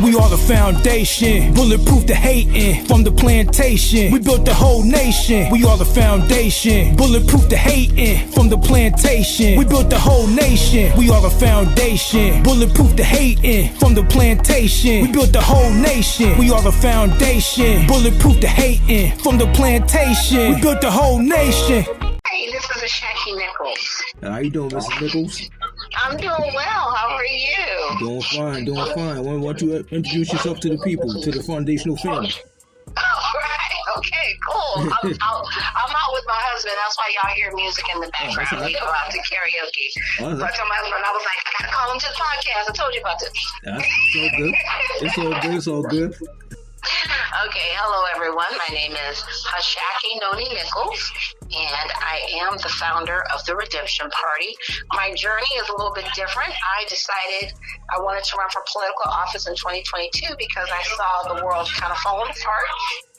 We are the foundation, bulletproof the hating from the plantation. We built the whole nation. We are the foundation, bulletproof the hating from the plantation. We built the whole nation. We are the foundation, bulletproof the hating from the plantation. We built the whole nation. We are the foundation, bulletproof the hating from the plantation. We built the whole nation. Hey, this is Ashaki Nichols. How you doing, Mrs. Nichols? I'm doing well. How are you? Doing fine, doing fine. Why don't you introduce yourself to the people, to the foundational family? All right. Okay, cool. I'm out with my husband. That's why y'all hear music in the background. We go out to karaoke. So I told my husband, I was like, I gotta call him to the podcast. I told you about this. That's all good. It's all good. Okay, hello everyone. My name is Ashaki Noni Nichols, and I am the founder of the Redemption Party. My journey is a little bit different. I decided I wanted to run for political office in 2022 because I saw the world kind of falling apart,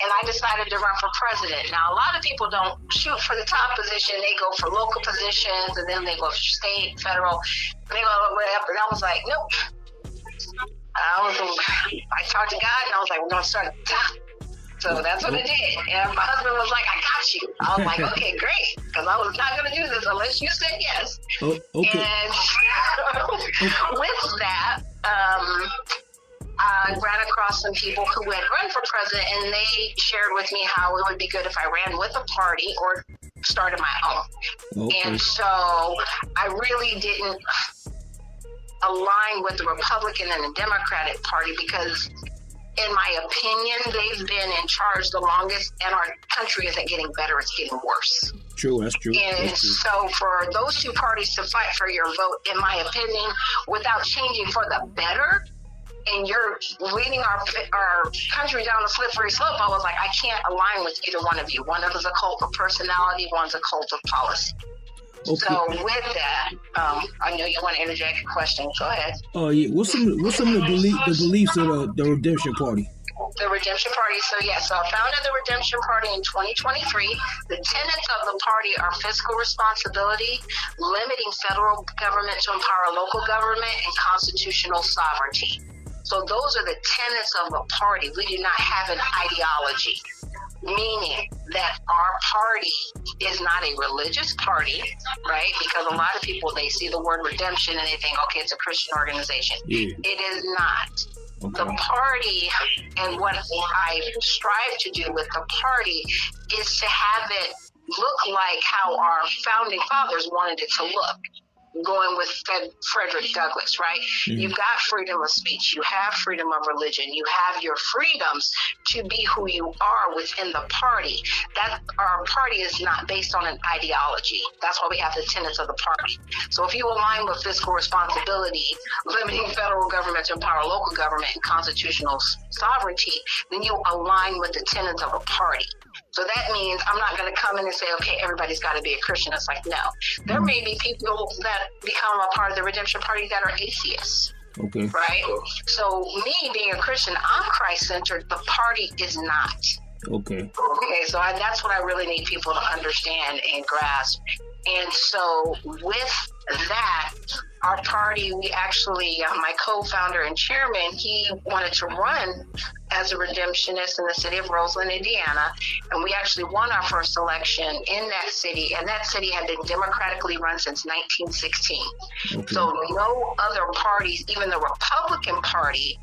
and I decided to run for president. Now, a lot of people don't shoot for the top position. They go for local positions, and then they go for state, federal, and they go way up, and I was like, nope. I talked to God, and I was like, we're going to start at the top. So that's what I did. And my husband was like, I got you. I was like, okay, great. Because I was not going to do this unless you said yes. Oh, okay. And with that, I ran across some people who had run for president, and they shared with me how it would be good if I ran with a party or started my own. Okay. And so I really didn't align with the Republican and the Democratic Party because, in my opinion, they've been in charge the longest, and our country isn't getting better, it's getting worse. True, that's true. And that's true. so for those two parties to fight for your vote, in my opinion, without changing for the better, and you're leading our country down a slippery slope, I was like, I can't align with either one of you. One of us is a cult of personality, one's a cult of policy. Okay. So with that, I know you want to interject a question. Go ahead. Oh yeah. What's some of the beliefs of the Redemption Party? The Redemption Party. So I founded the Redemption Party in 2023. The tenets of the party are fiscal responsibility, limiting federal government to empower local government, and constitutional sovereignty. So those are the tenets of the party. We do not have an ideology, meaning that our party is not a religious party, right? Because a lot of people, they see the word redemption and they think, okay, it's a Christian organization. Yeah. It is not. Okay. The party, and what I strive to do with the party, is to have it look like how our founding fathers wanted it to look. Going with Frederick Douglass, right? Mm-hmm. You've got freedom of speech. You have freedom of religion. You have your freedoms to be who you are within the party. That our party is not based on an ideology. That's why we have the tenets of the party. So if you align with fiscal responsibility, limiting federal government to empower local government, and constitutional sovereignty, then you align with the tenets of a party. So that means I'm not going to come in and say, okay, everybody's got to be a Christian. It's like, no. There may be people that become a part of the Redemption Party that are atheists. Okay. Right? So me being a Christian, I'm Christ-centered. The party is not. Okay. Okay, so that's what I really need people to understand and grasp. And so with that, our party, we actually, my co-founder and chairman, he wanted to run as a redemptionist in the city of Roseland, Indiana, and we actually won our first election in that city, and that city had been democratically run since 1916. Okay. So no other parties, even the Republican Party,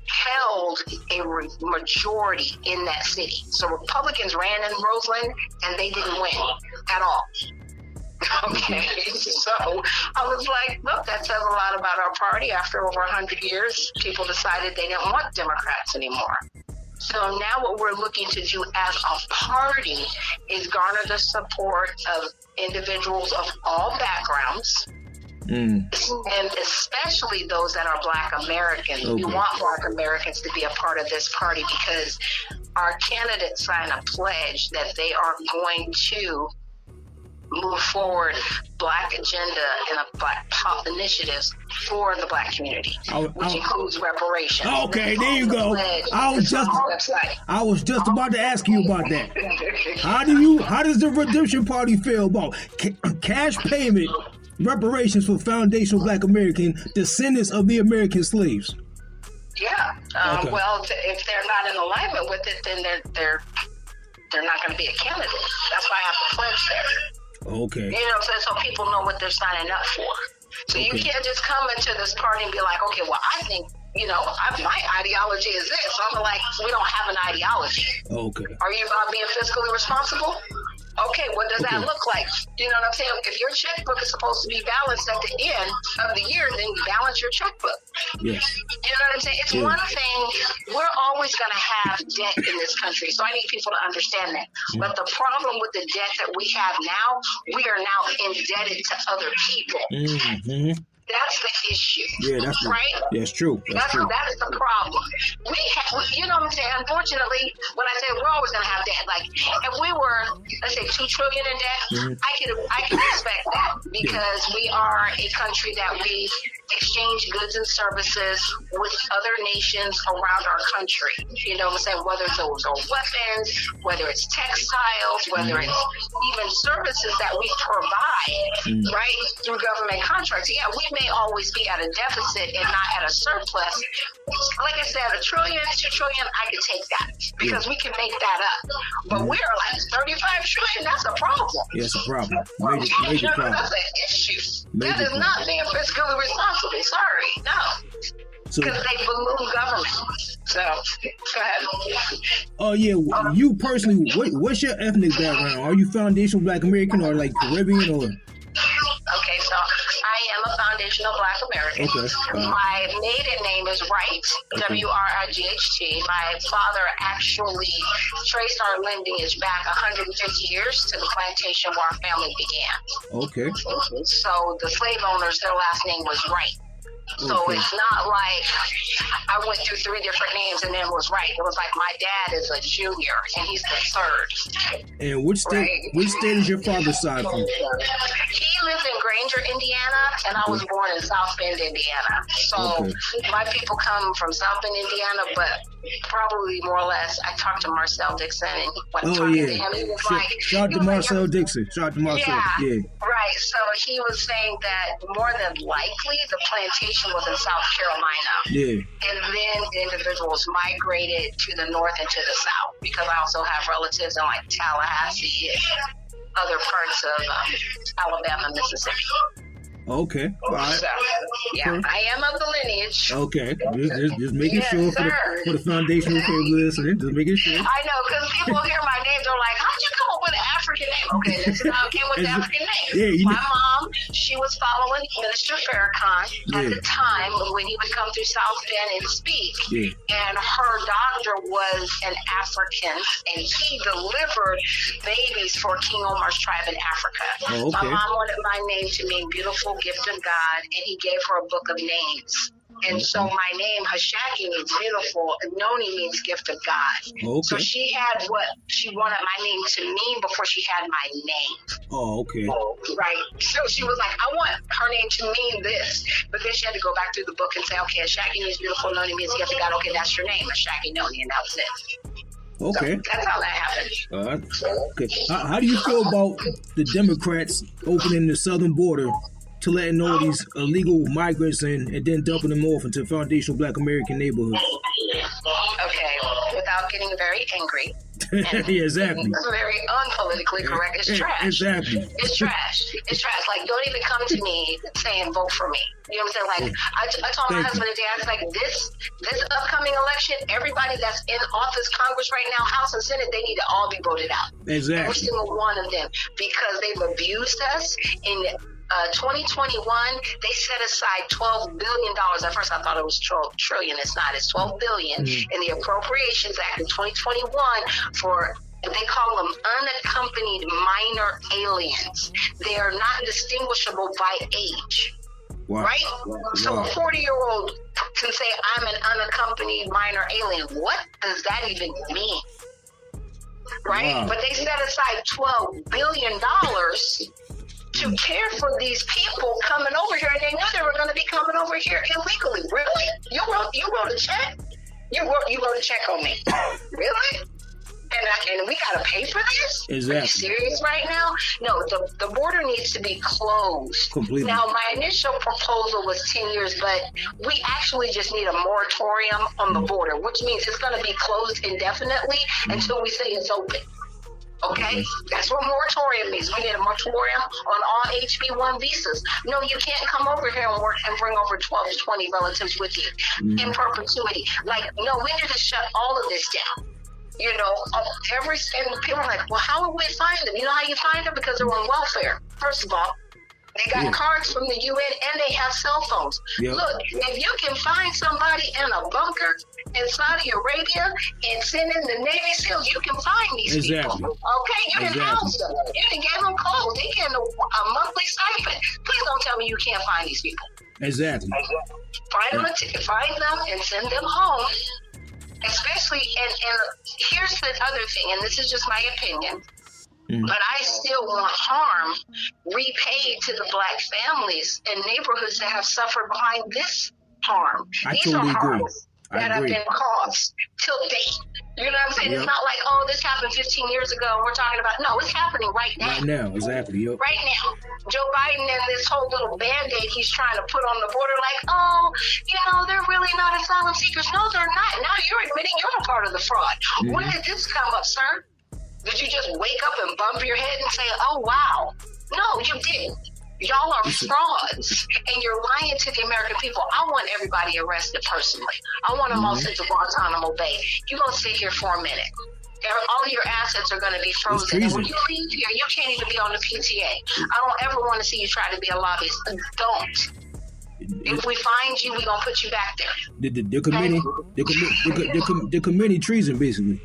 held a majority in that city. So Republicans ran in Roseland, and they didn't win at all. Okay, so I was like, look, that says a lot about our party. After over 100 years, people decided they didn't want Democrats anymore. So now what we're looking to do as a party is garner the support of individuals of all backgrounds, and especially those that are Black Americans. Okay. We want Black Americans to be a part of this party because our candidates sign a pledge that they are going to move forward Black agenda and a Black initiatives for the Black community, which includes reparations. Okay, there you go. I was just about to ask you about that. How does the Redemption Party feel about cash payment, reparations for foundational Black American descendants of the American slaves? Yeah. Okay. Well, if they're not in alignment with it, then they're not going to be a candidate. That's why I have to pledge there. Okay. You know what I'm saying? So people know what they're signing up for. So you can't just come into this party and be like, okay, well, I think, my ideology is this. So I'm like, we don't have an ideology. Okay. Are you about being fiscally responsible? Okay, what does that look like? You know what I'm saying? If your checkbook is supposed to be balanced at the end of the year, then you balance your checkbook. Yes. You know what I'm saying? It's one thing, we're always going to have debt in this country, so I need people to understand that. But the problem with the debt that we have now, we are now indebted to other people. Mm-hmm. That's the issue. Yeah, that's right. That's true. That's true. That is the problem. You know what I'm saying? Unfortunately, when I say we're always going to have debt, like if we were, let's say, $2 trillion in debt, I could respect that because we are a country that we exchange goods and services with other nations around our country. You know what I'm saying? Whether those are weapons, whether it's textiles, whether it's even services that we provide, right, through government contracts. Yeah, we may always be at a deficit and not at a surplus. Like I said, $1 trillion, $2 trillion, I could take that because we can make that up. But we're like 35 trillion, that's a problem. Yeah, it's a problem. Major problem. That's an issue. That is not being fiscally responsible. Sorry, no. Because they balloon government. So, go ahead. Oh, yeah. You personally, what's your ethnic background? Are you foundational Black American or like Caribbean or? Okay, so I am a foundational Black American. Okay. My maiden name is Wright, W-R-I-G-H-T. My father actually traced our lineage back 150 years to the plantation where our family began. Okay. So the slave owners, their last name was Wright. So it's not like I went through 3 different names and then was right. It was like my dad is a junior and he's the third. And which state? Right? Which state is your father's side from? He lives in Granger, Indiana, and I was born in South Bend, Indiana. So my people come from South Bend, Indiana, but probably more or less. I talked to Marcel Dixon and talking to him. He was shout out to Marcel Dixon. Shout out to Marcel. Yeah. Right. So he was saying that more than likely the plantation was in South Carolina. Yeah. And then individuals migrated to the north and to the south because I also have relatives in like Tallahassee and other parts of Alabama, Mississippi. Okay. All right. So, yeah, I am of the lineage. Okay. Just making sure for the foundational people listening. Just making sure. I know, because people hear my name, they're like, how'd you come up with an African name? Okay, this is how I came with the African name. Yeah, my mom, she was following Minister Farrakhan at the time when he would come through South Bend and speak. Yeah. And her doctor was an African, and he delivered babies for King Omar's tribe in Africa. Oh, okay. My mom wanted my name to mean beautiful gift of God, and he gave her a book of names. And so my name, Ashaki, means beautiful, and Noni means gift of God. Okay. So she had what she wanted my name to mean before she had my name. Oh, okay. Right. So she was like, I want her name to mean this. But then she had to go back through the book and say, okay, Ashaki means beautiful, Noni means gift of God. Okay, that's your name, Ashaki Noni, and that was it. Okay. So that's how that happened. Okay. How do you feel about the Democrats opening the southern border to letting all these illegal migrants in and then dumping them off into foundational Black American neighborhoods? Okay, without getting very angry. Yeah, exactly. Very unpolitically correct. It's trash. Exactly. It's trash. It's trash. Like, don't even come to me saying vote for me. You know what I'm saying? Like, I told my husband today, I was like, this upcoming election, everybody that's in office, Congress right now, House and Senate, they need to all be voted out. Exactly. Every single one of them, because they've abused us in 2021, they set aside $12 billion. At first, I thought it was 12 trillion. It's not. It's $12 billion in the Appropriations Act in 2021 for, they call them unaccompanied minor aliens. They are not distinguishable by age. Wow. Right? Wow. So a 40-year-old can say, I'm an unaccompanied minor alien. What does that even mean? Right? Wow. But they set aside $12 billion to care for these people coming over here, and they knew they were going to be coming over here illegally. Really? You wrote a check? You wrote a check on me. Really? And we gotta pay for this? Exactly. Are you serious right now? No, the border needs to be closed. Completely. Now, my initial proposal was 10 years, but we actually just need a moratorium on the border, which means it's gonna be closed indefinitely until we say it's open. Okay? That's what moratorium means. We need a moratorium on all HB1 visas. No, you can't come over here and work and bring over 12 to 20 relatives with you in perpetuity. Like, no, we need to shut all of this down. You know, and people are like, well, how will we find them? You know how you find them? Because they're on welfare. First of all, they got cards from the UN and they have cell phones. Yep. Look, if you can find somebody in a bunker in Saudi Arabia and send in the Navy SEALs, you can find these people. Okay, you can house them. You can give them clothes. They get a monthly stipend. Please don't tell me you can't find these people. Exactly. Find them and send them home. Especially, and here's the other thing, and this is just my opinion, but I still want harm repaid to the Black families and neighborhoods that have suffered behind this harm. These are harms that have been caused till date. You know what I'm saying? It's not like, oh, this happened 15 years ago and we're talking about, no, it's happening right now. Right now, exactly. Yep. Right now. Joe Biden and this whole little Band-Aid he's trying to put on the border, like, oh, you know, they're really not asylum seekers. No, they're not. Now you're admitting you're a part of the fraud. When did this come up, sir? Did you just wake up and bump your head and say, oh, wow? No, you didn't. Y'all are frauds, and you're lying to the American people. I want everybody arrested personally. I want them all sent to Guantanamo Bay. You're going to sit here for a minute. All of your assets are going to be frozen. And when you leave here, you can't even be on the PTA. I don't ever want to see you try to be a lobbyist. Don't. If we find you, we're going to put you back there. They're committing treason, basically.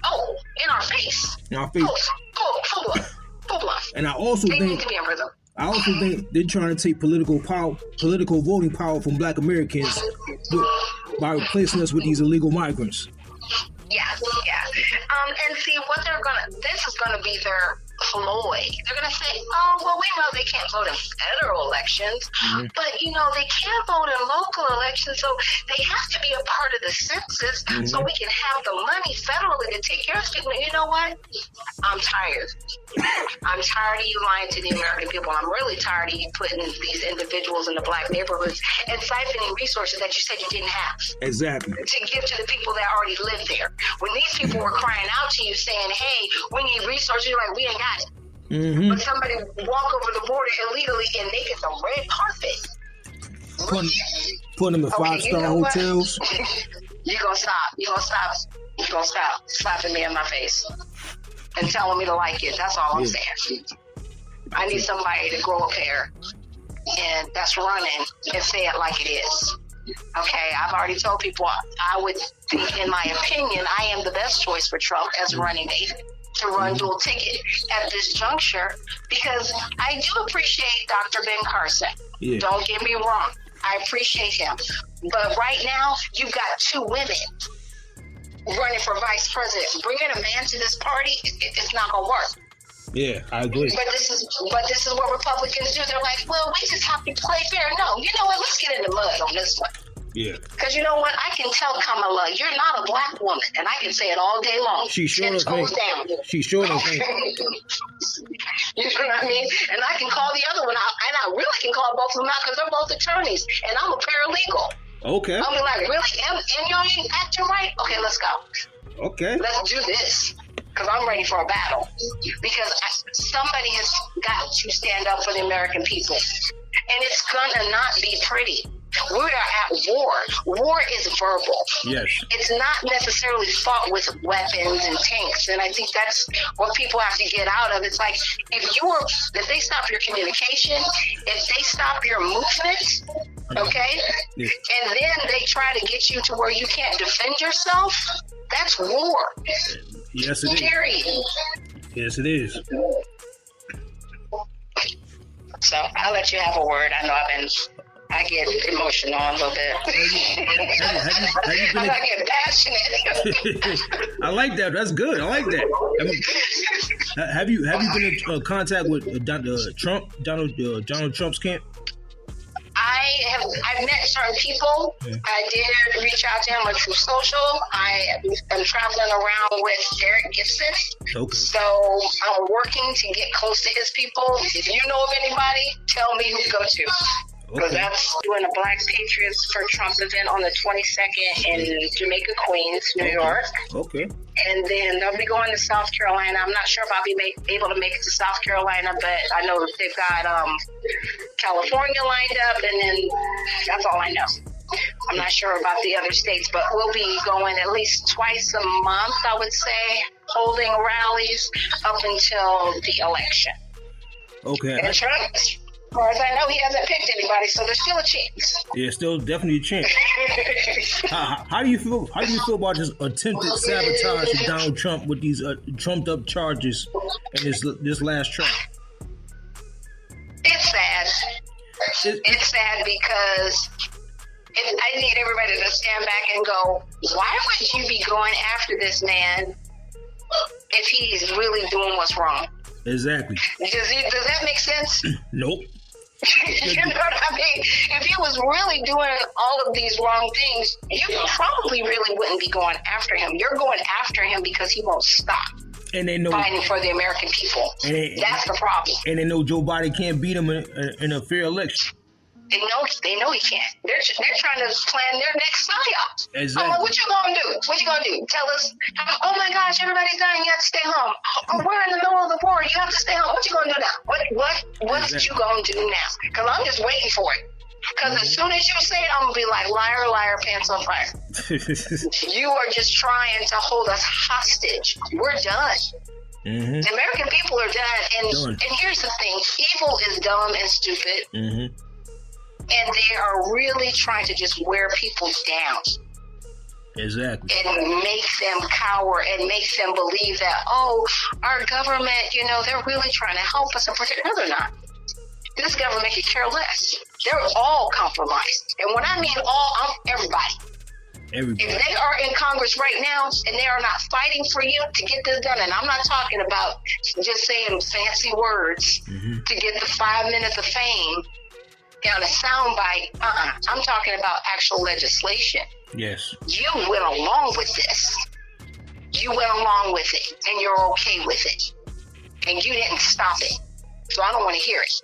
Oh, in our face. In our face. Full bluff. And I also they need to be in prison. I also think they're trying to take political voting power from Black Americans by replacing us with these illegal migrants. Yes. And see what this is gonna be their ploy. They're gonna say, oh, well, we know they can't vote in federal elections, but you know, they can vote in local elections, so they have to be a part of the census so we can have the money federally to take care of people. You know what? I'm tired. I'm tired of you lying to the American people. I'm really tired of you putting these individuals in the Black neighborhoods and siphoning resources that you said you didn't have. Exactly. To give to the people that already live there. When these people were crying out to you saying, hey, we need resources, you're like, we ain't got it. But somebody walk over the border illegally and they get the red carpet. Putting them in five-star hotels. You're going to stop slapping me in my face and telling me to like it. That's all I'm saying. I need somebody to grow a pair and that's running and say it like it is. Okay, I've already told people I would think, in my opinion, I am the best choice for Trump as running mate to run dual ticket at this juncture, because I do appreciate Dr. Ben Carson. Don't get me wrong. I appreciate him. But right now, you've got two women running for vice president. Bringing a man to this party, it's not going to work. Yeah, I agree. But this is what Republicans do. They're like, well, we just have to play fair. No, you know what? Let's get in the mud on this one. Yeah. Because you know what? I can tell Kamala, you're not a Black woman, and I can say it all day long. She sure does. She sure does. You know what I mean? And I can call the other one out, and I really can call both of them out because they're both attorneys, and I'm a paralegal. Okay. I'll be like, really? And y'all ain't acting right? Okay, let's go. Okay. Let's do this. Because I'm ready for a battle. Because somebody has got to stand up for the American people. And it's going to not be pretty. We are at war. War is verbal. Yes. It's not necessarily fought with weapons and tanks. And I think that's what people have to get out of. It's like, if they stop your communication, if they stop your movement, okay, and then they try to get you to where you can't defend yourself, that's war. Yes, it is. Yes, it is. So I'll let you have a word. I know I get emotional a little bit. I'm not getting passionate. I like that. That's good. I like that. Have you been in contact with Donald Trump's camp? I I've met certain people. I did reach out to him on True Social. I am traveling around with Derek Gibson. Okay. So I'm working to get close to his people. If you know of anybody, tell me who to go to. Because that's doing a Black Patriots for Trump event on the 22nd in Jamaica, Queens, New York. Okay. And then they'll be going to South Carolina. I'm not sure if I'll be able to make it to South Carolina, but I know they've got California lined up, and then that's all I know. I'm not sure about the other states, but we'll be going at least twice a month, I would say, holding rallies up until the election. Okay. And Trump, as far as I know, he hasn't picked anybody, so there's still a chance. Yeah, still definitely a chance. How do you feel? How do you feel about this attempted sabotage of Donald Trump with these trumped up charges and this last trial? It's sad. It's sad because I need everybody to stand back and go, why would you be going after this man if he's really doing what's wrong? Exactly. Does that make sense? Nope. You know what I mean? If he was really doing all of these wrong things, you probably really wouldn't be going after him. You're going after him because he won't stop And they know fighting for the American people. That's the problem. And they know Joe Biden can't beat him in a fair election. They know he can't. They're trying to plan their next psyop. Exactly. I'm like, what you gonna do? What you gonna do? Tell us, oh my gosh, everybody's dying, you have to stay home. Oh, we're in the middle of the war, you have to stay home. What you gonna do now? What you gonna do now? Because I'm just waiting for it. Because as soon as you say it, I'm gonna be like, liar, liar, pants on fire. You are just trying to hold us hostage. We're done. Mm-hmm. The American people are done. And here's the thing, evil is dumb and stupid. Mm-hmm. And they are really trying to just wear people down. Exactly. And make them cower and make them believe that, oh, our government, they're really trying to help us and protect. No, they're not. This government could care less. They're all compromised. And when I mean all, I'm everybody. If they are in Congress right now and they are not fighting for you to get this done, and I'm not talking about just saying fancy words to get the 5 minutes of fame down a soundbite. I'm talking about actual legislation. Yes. You went along with this. You went along with it, and you're okay with it. And you didn't stop it. So I don't want to hear it.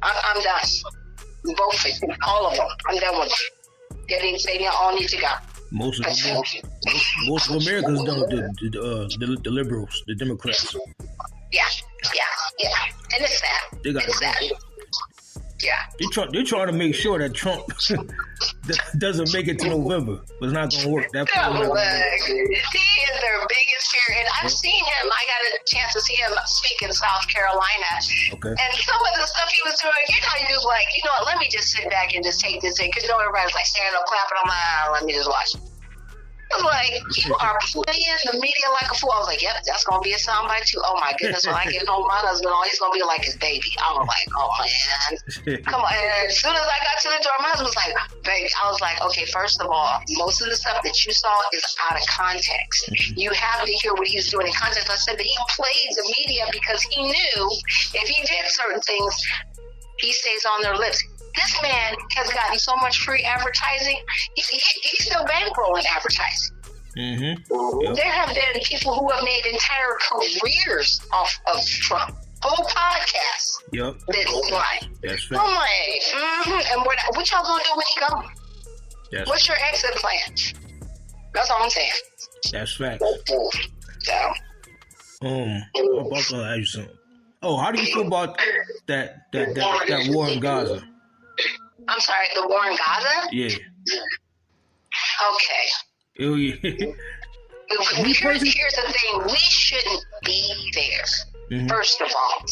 I'm done. Both of them, all of them. I'm done with them. They all need to go. Most of Americans don't. The liberals, the Democrats. Yeah. And it's sad. It's sad. Yeah. They're trying to make sure that Trump doesn't make it to November, but it's not going to work. He is their biggest fear, and I've seen him. I got a chance to see him speak in South Carolina. Okay. And some of the stuff he was doing, he was like, what, let me just sit back and just take this in, because everybody's like standing up, clapping. I'm like, let me just watch it. I was like, you are playing the media like a fool. I was like, yep, that's going to be a soundbite too. Oh my goodness, when I get home, my husband, he's going to be like his baby. I was like, oh man. Come on. And as soon as I got to the door, my husband was like, baby. I was like, okay, first of all, most of the stuff that you saw is out of context. You have to hear what he's doing in context. I said that he played the media because he knew if he did certain things, he stays on their lips. This man has gotten so much free advertising. He's still bankrolling advertising. Mm-hmm. Yep. There have been people who have made entire careers off of Trump. Whole podcasts. Yep. That's right. I'm like, and what y'all gonna do when he comes? What's your exit plan? That's all I'm saying. That's fact. So. I'm about to ask you something. Oh, how do you feel about that war in Gaza? I'm sorry, the war in Gaza? Yeah. Okay. Oh, yeah. Here's the thing. We shouldn't be there, first of all.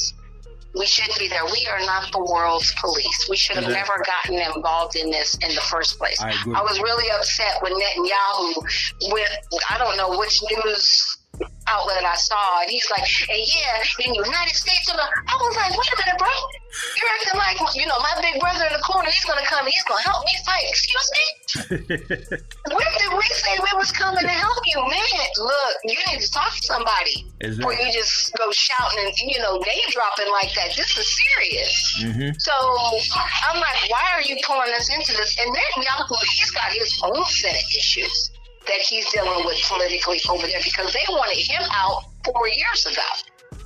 We shouldn't be there. We are not the world's police. We should have never gotten involved in this in the first place. I was really upset when Netanyahu went, I don't know which news outlet I saw, and he's like, hey, in the United States, I was like, wait a minute, bro. You're acting like, my big brother in the corner, he's going to come, he's going to help me fight. Excuse me? When did we say we were God's coming to help you, man. Look, you need to talk to somebody. Exactly. Or you just go shouting and, name dropping like that. This is serious. Mm-hmm. So I'm like, why are you pulling us into this? And then he's got his own set of issues that he's dealing with politically over there because they wanted him out 4 years ago.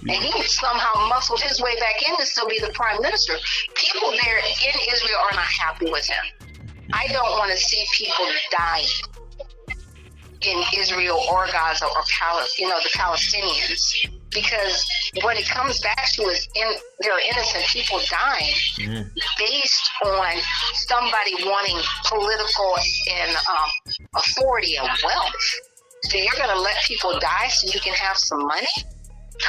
And he somehow muscled his way back in to still be the prime minister. People there in Israel are not happy with him. I don't want to see people dying in Israel or Gaza or the Palestinians, because what it comes back to is there are innocent people dying based on somebody wanting political and authority and wealth. So you're going to let people die so you can have some money?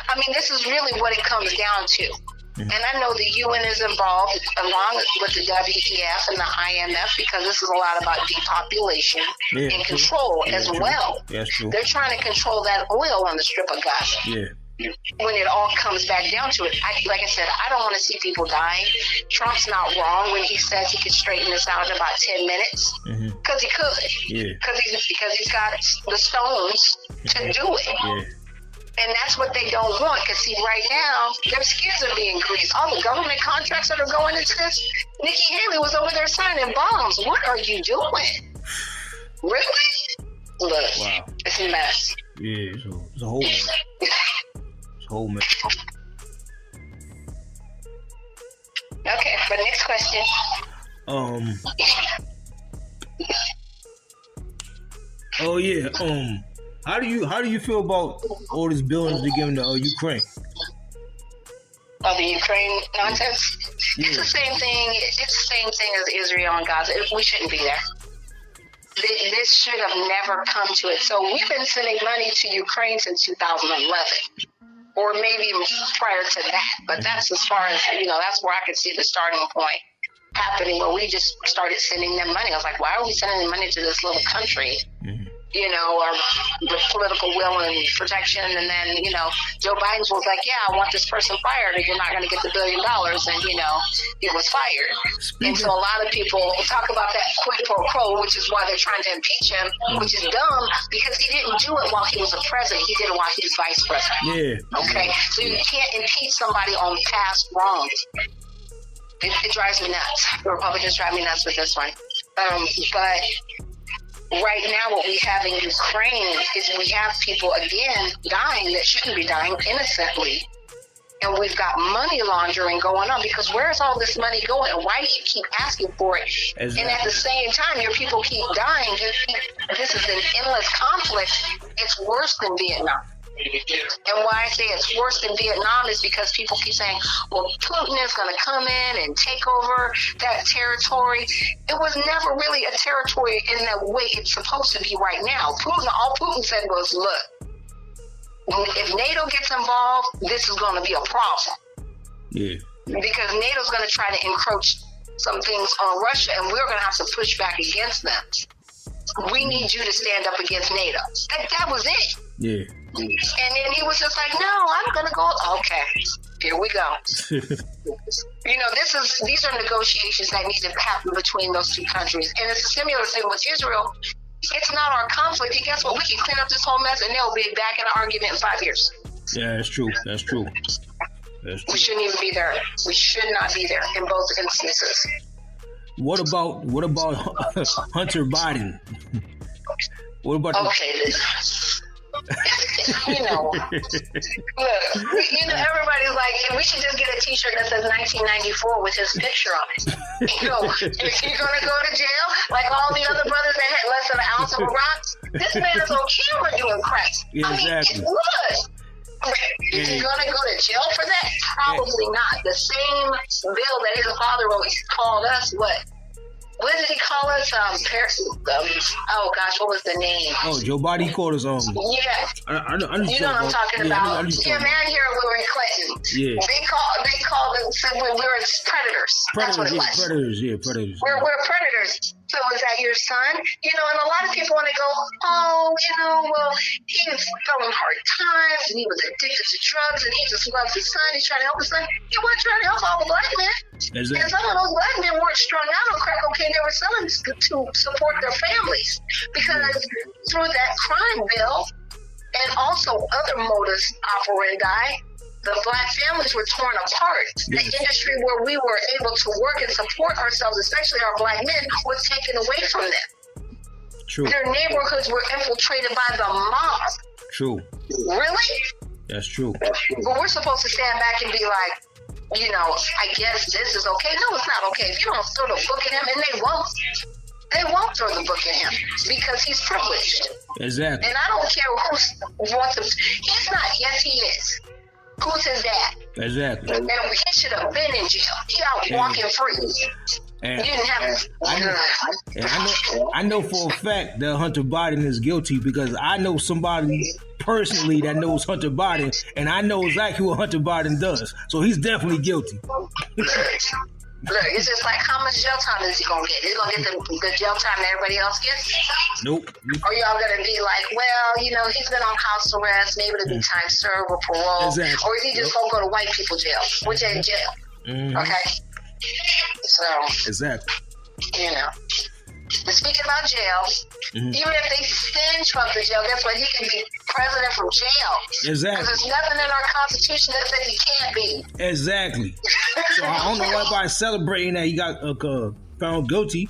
I mean, this is really what it comes down to. And I know the UN is involved along with the WEF and the IMF because this is a lot about depopulation and control as well. That's true. They're trying to control that oil on the strip of Gaza. Yeah. When it all comes back down to it, like I said, I don't want to see people dying. Trump's not wrong when he says he could straighten this out in about 10 minutes because he could. Yeah. Because he's got the stones to do it. Yeah. And that's what they don't want. Because, see, right now, their skins are being greased. All the government contracts that are going into this, Nikki Haley was over there signing bombs. What are you doing? Really? Look, it's a mess. Yeah, it's a whole mess. It's a whole mess. Okay, for the next question. Oh, yeah. How do you feel about all this billions they're giving to Ukraine? Oh, the Ukraine nonsense? Yeah. It's the same thing. It's the same thing as Israel and Gaza. We shouldn't be there. This should have never come to it. So we've been sending money to Ukraine since 2011, or maybe even prior to that. But that's as far as, that's where I could see the starting point happening, where we just started sending them money. I was like, why are we sending money to this little country? Or with political will and protection, and then, Joe Biden was like, yeah, I want this person fired, or you're not going to get the $1 billion, and, he was fired. And so a lot of people talk about that quid pro quo, which is why they're trying to impeach him, which is dumb, because he didn't do it while he was a president. He did it while he was vice president. Yeah. Okay? So you can't impeach somebody on past wrongs. It drives me nuts. The Republicans drive me nuts with this one. But right now, what we have in Ukraine is we have people, again, dying that shouldn't be dying innocently. And we've got money laundering going on, because where's all this money going? And why do you keep asking for it? Exactly. And at the same time, your people keep dying. This is an endless conflict. It's worse than Vietnam. And why I say it's worse than Vietnam is because people keep saying, well, Putin is going to come in and take over that territory. It was never really a territory in the way it's supposed to be right now. All Putin said was, look, if NATO gets involved, this is going to be a problem. Yeah. Because NATO's going to try to encroach some things on Russia, and we're going to have to push back against them. We need you to stand up against NATO. That was it. Yeah. And then he was just like, no, I'm going to go. Okay, here we go. These are negotiations that need to happen between those two countries. And it's a similar thing with Israel. It's not our conflict. And guess what? We can clean up this whole mess and they'll be back in an argument in 5 years. Yeah, that's true. That's true. We shouldn't even be there. We should not be there in both instances. What about Hunter Biden? What about Look, everybody's like, we should just get a t-shirt that says 1994 with his picture on it. If you're going to go to jail, like all the other brothers that had less than an ounce of rocks, this man is on camera doing crack. Yeah, exactly. Is he going to go to jail for that? Probably not. The same bill that his father wrote, he called us, what did he call us? Oh gosh, what was the name? Oh, Joe Biden called us Yeah. I know You know what I'm talking about. Man, here we were in Clinton. Yeah. They called us, said we were predators. That's what it was. Predators. We're predators. So is that your son? You know, and a lot of people want to go, oh, you know, well, he was going hard times and he was addicted to drugs and he just loves his son. He's trying to help his son. He wasn't trying to help all the black men. Exactly. And some of those black men weren't strung out on crack cocaine. They were selling to support their families. Because through that crime bill and also other modus operandi, the black families were torn apart. The industry where we were able to work and support ourselves, especially our black men, was taken away from them. True. Their neighborhoods were infiltrated by the mob. True. Really? That's true. But we're supposed to stand back and be like, you know, I guess this is okay. No, it's not okay. If you don't throw the book at him, and they won't. They won't throw the book at him because he's privileged. Exactly. And I don't care who wants him. He's not. Yes, he is. Who's his dad? Exactly. And he should have been in jail. He out walking free. And You didn't have I know for a fact that Hunter Biden is guilty because I know somebody personally that knows Hunter Biden, and I know exactly what Hunter Biden does. So he's definitely guilty. Look, it's just like, how much jail time is he gonna get? He's gonna get the jail time that everybody else gets? Nope. Or y'all gonna be like, well, you know, he's been on house arrest, maybe it'll be time served or parole. Exactly. Or is he just gonna go to white people jail, which ain't jail? Mm-hmm. Okay? So, Exactly. you know. But speaking about jail, even if they send Trump to jail, guess what? He can be president from jail. Exactly. Because there's nothing in our Constitution that says he can't be. Exactly. So I don't know why everybody's celebrating that he got found guilty.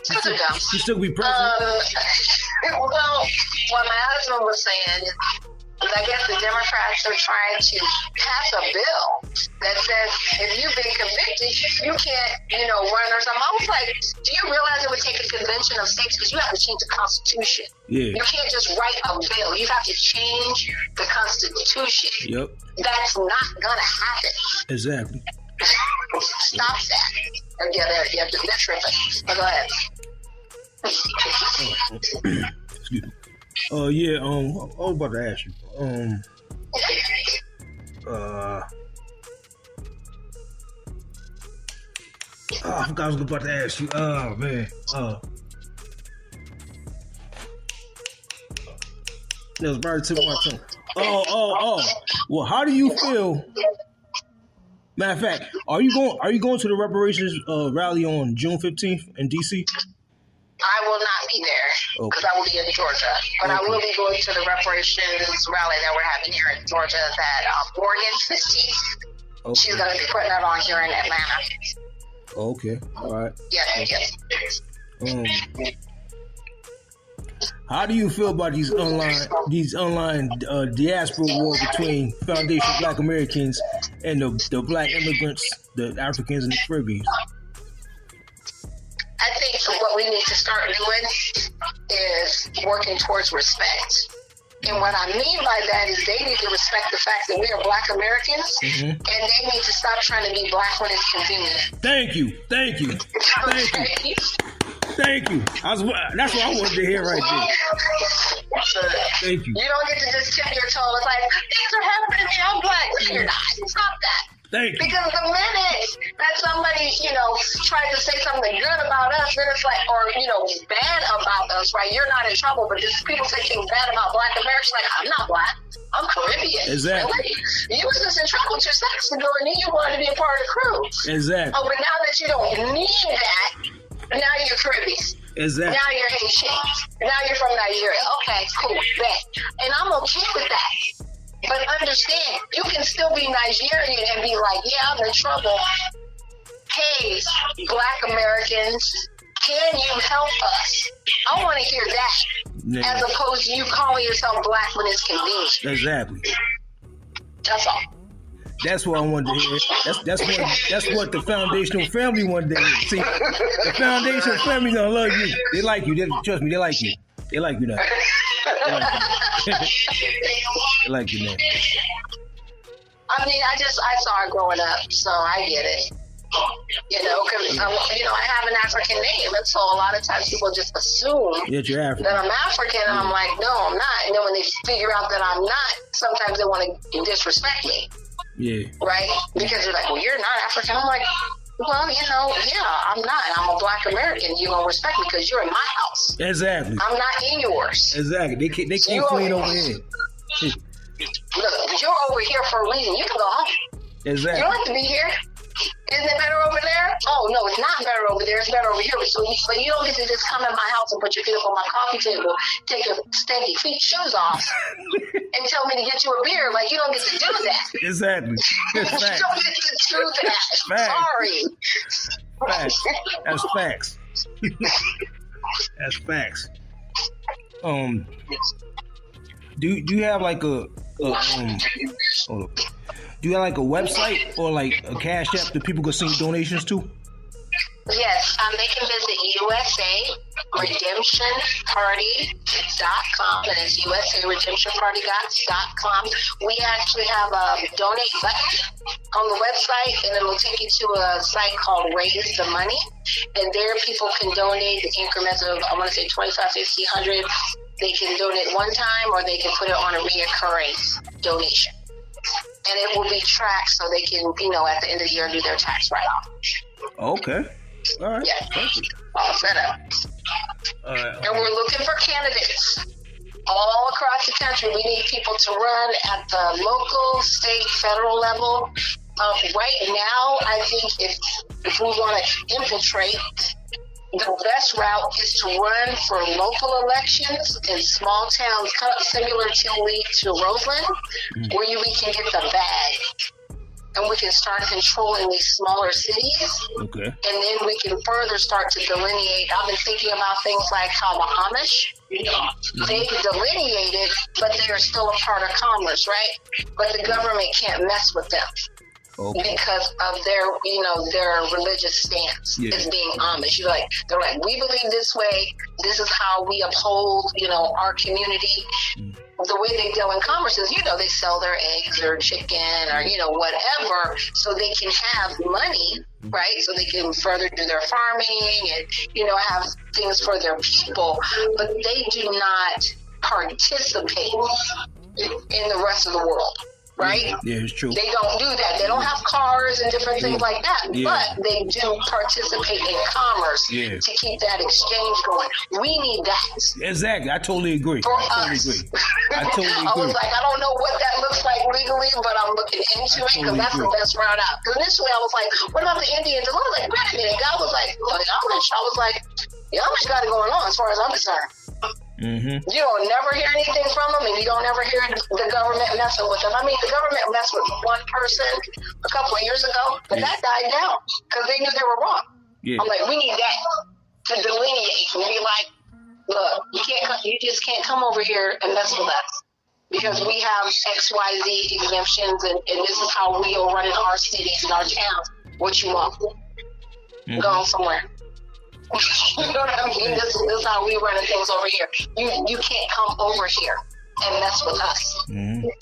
He still be president. Well, what my husband was saying is, I guess the Democrats are trying to pass a bill that says if you've been convicted, you can't, you know, run or something. I was like, do you realize it would take a convention of states because you have to change the Constitution? Yeah. You can't just write a bill. You have to change the Constitution. Yep. That's not going to happen. Exactly. Stop that. Or yeah, that's tripping. But go ahead. Excuse me. Yeah, I was about to ask you. I forgot I was about to ask you. Oh man. That was right to my tongue. Oh. Well, how do you feel? Matter of fact, are you going to the reparations rally on June 15th in DC? I will not be there because I will be in Georgia. But I will be going to the reparations rally that we're having here in Georgia that Morgan 15th. She's going to be putting that on here in Atlanta. Okay. All right. Yeah. How do you feel about these online diaspora war between Foundation Black Americans and the Black immigrants, the Africans and the Caribbean? I think what we need to start doing is working towards respect. And what I mean by that is they need to respect the fact that we are Black Americans, and they need to stop trying to be black when it's convenient. Thank you. Thank you. That's what I wanted to hear right there. Thank you. You don't get to just tip your toe. It's like, things are happening to me. I'm black. You're not. Stop that. Thank you. Because the minute that somebody, you know, tries to say something good about us, then it's like, or, you know, bad about us, right? You're not in trouble, but just people say things bad about Black Americans, like, I'm not Black. I'm Caribbean. Exactly. Really? You was just in trouble 2 seconds ago, and then you wanted to be a part of the crew. Exactly. Oh, but now that you don't need that, now you're Caribbean. Exactly. Now you're Haitian. Now you're from Nigeria. Okay, cool, bet. And I'm okay with that. But understand, you can still be Nigerian and be like, yeah, I'm in trouble. Hey, Black Americans, can you help us? I want to hear that, as opposed to you calling yourself Black when it's convenient. Exactly. That's all. That's what I wanted to hear. That's what the foundational family wanted to hear. See, the foundational family gonna love you. They like you. Trust me, they like you. They like you now. They like you now. I mean, I saw it growing up, so I get it. You know, because I have an African name, and so a lot of times people just assume you're African. that I'm African, and I'm like, no, I'm not. And then when they figure out that I'm not, sometimes they want to disrespect me. Yeah. Right? Because you're like, well, you're not African. I'm like, Well, I'm not. I'm a Black American. You're going to respect me because you're in my house. Exactly. I'm not in yours. Exactly. They can't clean over here. Look, you're over here for a reason. You can go home. Exactly. You don't have to be here. Isn't it better over there? Oh, no, it's not better over there. It's better over here. But you don't get to just come in my house and put your feet up on my coffee table, take your stanky shoes off, and tell me to get you a beer. Like, you don't get to do that. Exactly. You don't get to do that. Facts. Sorry. Facts. That's facts. That's facts. Do you have like hold up. Do you have like a website or like a Cash App that people can send donations to? Yes, they can visit USARedemptionParty.com, and it's USARedemptionParty.com. We actually have a donate button on the website, and it will take you to a site called Raise the Money, and there people can donate in increments of, I want to say 25, 50, 100. They can donate one time, or they can put it on a reoccurring donation. And it will be tracked so they can, at the end of the year do their tax write-off. Okay. All right. Yeah. Perfect. All set up. All right. And we're looking for candidates all across the country. We need people to run at the local, state, federal level. Right now, I think if we want to infiltrate, the best route is to run for local elections in small towns, similar to Roseland, where we can get the bag. And we can start controlling these smaller cities. Okay. And then we can further start to delineate. I've been thinking about things like how the Amish, they delineated, but they are still a part of commerce, right? But the government can't mess with them. Okay. Because of their religious stance as being Amish. They're like, we believe this way. This is how we uphold, our community. The way they deal in commerce is, they sell their eggs or chicken or, whatever, so they can have money, right? So they can further do their farming and, have things for their people. But they do not participate in the rest of the world. Right? Yeah, it's true. They don't do that. They don't have cars and different things like that, but they do participate in commerce to keep that exchange going. We need that. Exactly. I totally agree. I was like, I don't know what that looks like legally, but I'm looking into it because that's the best route out. Because initially I was like, what about the Indians? And I was like, wait a minute. God was like, look, Amish. I was like, the Amish got it going on as far as I'm concerned. Mm-hmm. You don't never hear anything from them, and you don't ever hear the government messing with them. I mean, the government messed with one person a couple of years ago, but that died down because they knew they were wrong. Yeah. I'm like, we need that to delineate and be like, look, you just can't come over here and mess with us because we have XYZ exemptions, and this is how we are running our cities and our towns. What you want? Go on somewhere. You know what I mean? This is how we run things over here. You can't come over here and mess with us.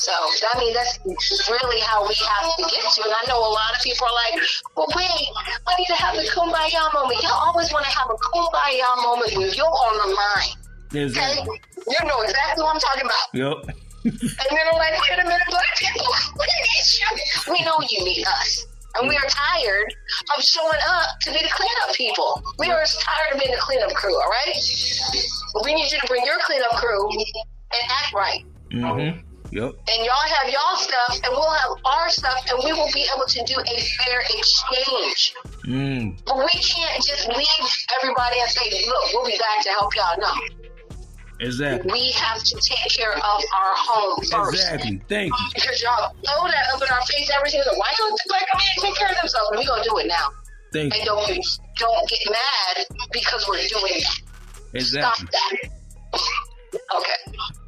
So, I mean, that's really how we have to get to. And I know a lot of people are like, well, wait, I need to have the kumbaya moment. Y'all always want to have a kumbaya moment when you're on the line. Exactly. Okay? You know exactly what I'm talking about. Yep. And then I'm like, wait a minute, Black people, we need you. We know you need us. And we are tired of showing up to be the cleanup people. We are tired of being the cleanup crew, all right? We need you to bring your cleanup crew and act right. Mm-hmm. Yep. And y'all have y'all stuff, and we'll have our stuff, and we will be able to do a fair exchange. But we can't just leave everybody and say, look, we'll be back to help y'all. No. Exactly. We have to take care of our home first. Exactly. Thank you. Because y'all throw that up in our face every single day. Why don't the Black men take care of themselves? We're going to do it now. Thank you. And don't get mad because we're doing that. Exactly. Stop that. Okay.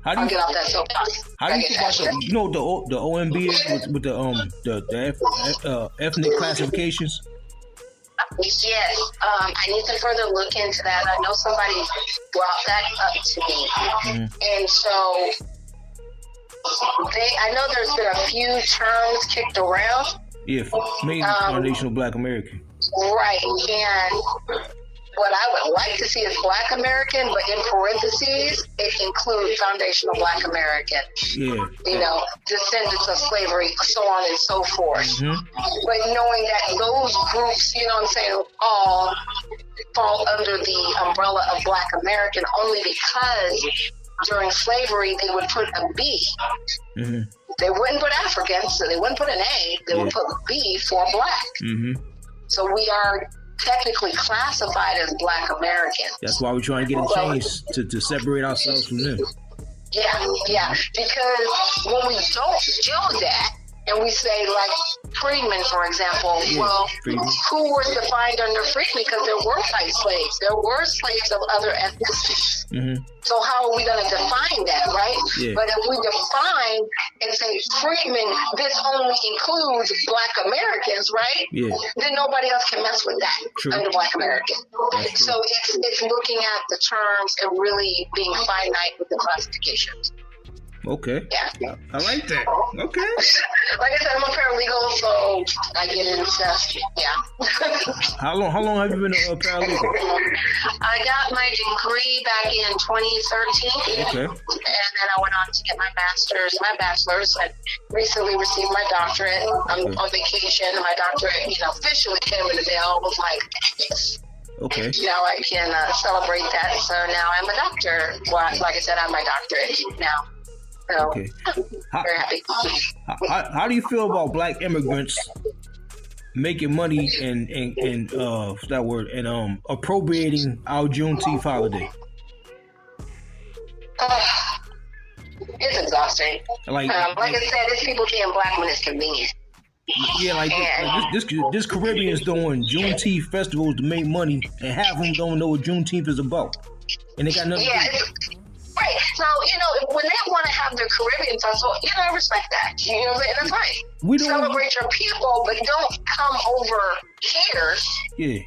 I'll get off that soapbox. How do you feel about the OMB is with the ethnic classifications? Yes, I need to further look into that. I know somebody brought that up to me, and so I know there's been a few terms kicked around. Yeah, mainly foundational Black American. Right, and What I would like to see is Black American, but in parentheses, it includes foundational Black American. Yeah. You know, descendants of slavery, so on and so forth. Mm-hmm. But knowing that those groups, you know what I'm saying, all fall under the umbrella of Black American only because during slavery they would put a B. Mm-hmm. They wouldn't put African, so they wouldn't put an A. They would put B for Black. Mm-hmm. So we are technically classified as Black American. That's why we're trying to get a change to separate ourselves from them. Yeah. Because when we don't do that, and we say, like, freedmen, for example, freedmen. Who were defined under freedmen? Because there were white slaves. There were slaves of other ethnicities. Mm-hmm. So how are we going to define that, right? Yeah. But if we define and say freedmen, this only includes Black Americans, right? Yeah. Then nobody else can mess with that under Black American. So it's looking at the terms and really being finite with the classifications. Okay. Yeah. I like that. Okay. Like I said, I'm a paralegal, so I get into How long have you been a paralegal? I got my degree back in 2013. Okay. And then I went on to get my bachelor's. I recently received my doctorate. I'm on vacation. My doctorate, officially came in the mail. I was like, yes. Okay. Now I can celebrate that. So now I'm a doctor. Well, like I said, I'm my doctorate now. So, okay. Very happy. How do you feel about Black immigrants making money and appropriating our Juneteenth holiday? It's exhausting. Like I said, it's people being Black when it's convenient. Yeah, this Caribbeans doing Juneteenth festivals to make money, and half of them don't know what Juneteenth is about, and they got nothing. Yeah. Right. So, when they want to have their Caribbean festival, I respect that. You know what I'm saying? That's right. We don't celebrate your people, but don't come over here. Yeah.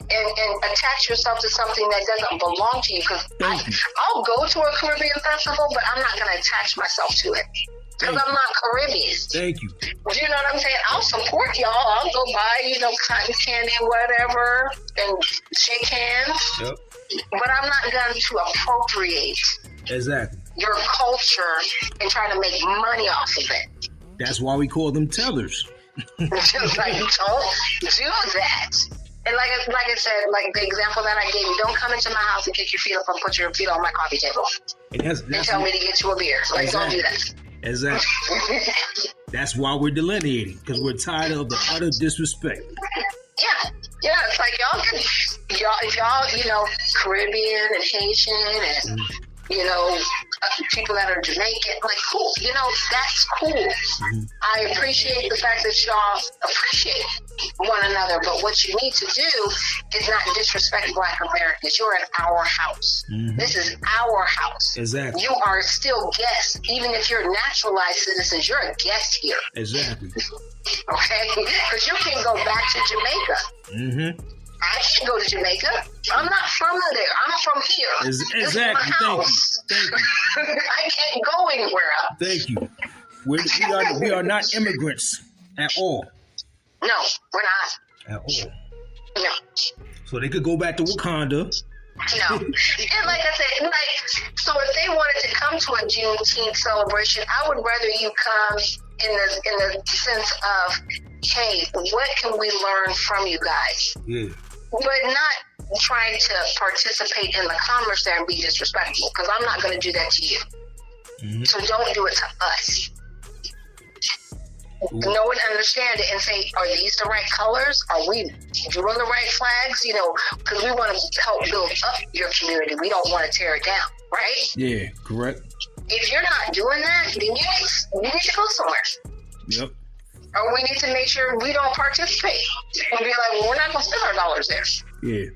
And attach yourself to something that doesn't belong to you. Because I'll go to a Caribbean festival, but I'm not going to attach myself to it. Because I'm not Caribbean. Thank you. You know what I'm saying? I'll support y'all. I'll go buy, cotton candy, whatever, and shake hands. Yep. But I'm not going to appropriate your culture and try to make money off of it. That's why we call them tellers. Just like, don't do that. And like I said, like the example that I gave you, don't come into my house and kick your feet up and put your feet on my coffee table and tell me to get you a beer. Like, don't do that. Exactly. That's why we're delineating, because we're tired of the utter disrespect. Yeah, it's like if y'all, Caribbean and Haitian and, people that are Jamaican, like, cool, that's cool. Mm-hmm. I appreciate the fact that y'all appreciate one another, but what you need to do is not disrespect Black Americans. You're in our house. Mm-hmm. This is our house. Exactly. You are still guests. Even if you're naturalized citizens, you're a guest here. Exactly. Okay? Because you can go back to Jamaica. Mm-hmm. I can't go to Jamaica. I'm not from there. I'm from here. Exactly. This is my house. Thank you. I can't go anywhere else. Thank you. We are not immigrants at all. No, we're not. At all. No. So they could go back to Wakanda. No. And like I said, so if they wanted to come to a Juneteenth celebration, I would rather you come in the sense of, hey, what can we learn from you guys? Yeah. But not trying to participate in the commerce there and be disrespectful, because I'm not going to do that to you. Mm-hmm. So don't do it to us. Ooh. Know and understand it and say, are these the right colors? Are we doing the right flags? Because we want to help build up your community. We don't want to tear it down, right? Yeah, correct. If you're not doing that, then you need to go somewhere. Yep. Or we need to make sure we don't participate. And be like, well, we're not going to spend our dollars there. Yeah.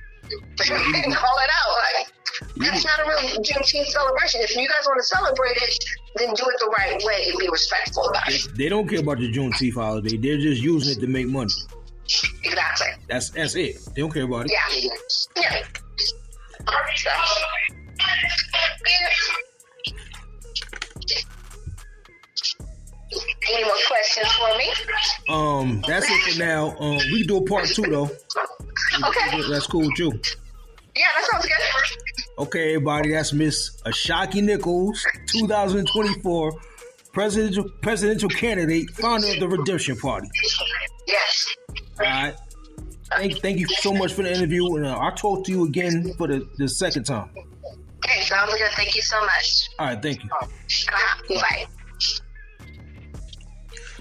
Call it out. Like, that's not a real Juneteenth celebration. If you guys want to celebrate it, then do it the right way and be respectful about it. They don't care about the Juneteenth holiday. They're just using it to make money. Exactly. That's it. They don't care about it. Yeah. Any more questions for me? That's it for now. We can do a part 2 though. Okay. That's cool too. sounds good. Okay, everybody, that's Miss Ashaki Nichols, 2024 presidential candidate, founder of the Redemption Party. Yes. All right. Thank you so much for the interview, and I'll talk to you again for the second time. Okay, sounds good. Thank you so much. All right, thank you. Bye.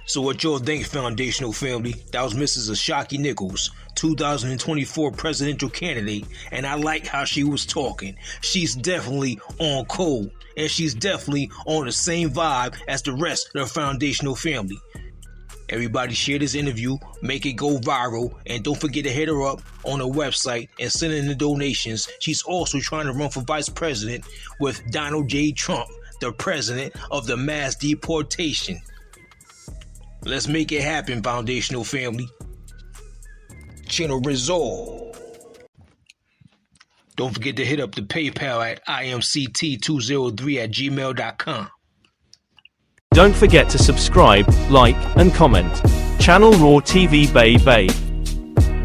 So what y'all think, foundational family? That was Mrs. Ashaki Nichols, 2024 presidential candidate, and I like how she was talking. She's definitely on code, and she's definitely on the same vibe as the rest of the foundational family. Everybody share this interview, make it go viral, and don't forget to hit her up on her website and send in the donations. She's also trying to run for vice president with Donald J. Trump, the president of the mass deportation. Let's make it happen, foundational family. Channel Resolve. Don't forget to hit up the PayPal at imct203@gmail.com. Don't forget to subscribe, like, and comment. Channel Raw TV Bay Bay.